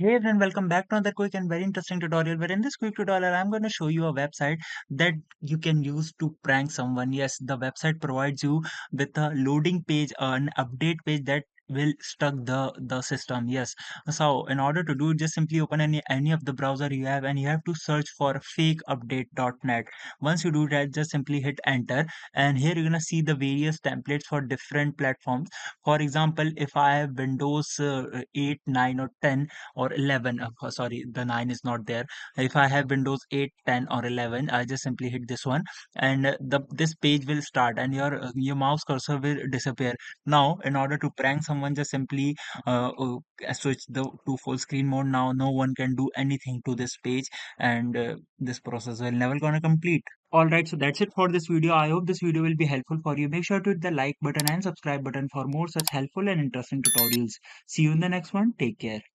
Hey everyone, welcome back to another quick and very interesting tutorial. Where in this quick tutorial, I'm going to show you a website that you can use to prank someone. Yes, the website provides you with a loading page, an update page that will stuck the system. Yes, so in order to do it, just simply open any of the browser you have, and you have to search for fakeupdate.net. Once you do that, just simply hit enter, and here you're gonna see the various templates for different platforms. For example, if I have Windows 8, 9, or 10 or 11, sorry, the 9 is not there. If I have Windows 8, 10, or 11, I just simply hit this one, and the this page will start, and your mouse cursor will disappear. Now in order to prank someone, just simply switch to full screen mode. Now no one can do anything to this page, and this process will never gonna complete. Alright, so that's it for this video. I hope this video will be helpful for you. Make sure to hit the like button and subscribe button for more such helpful and interesting tutorials. See you in the next one. Take care.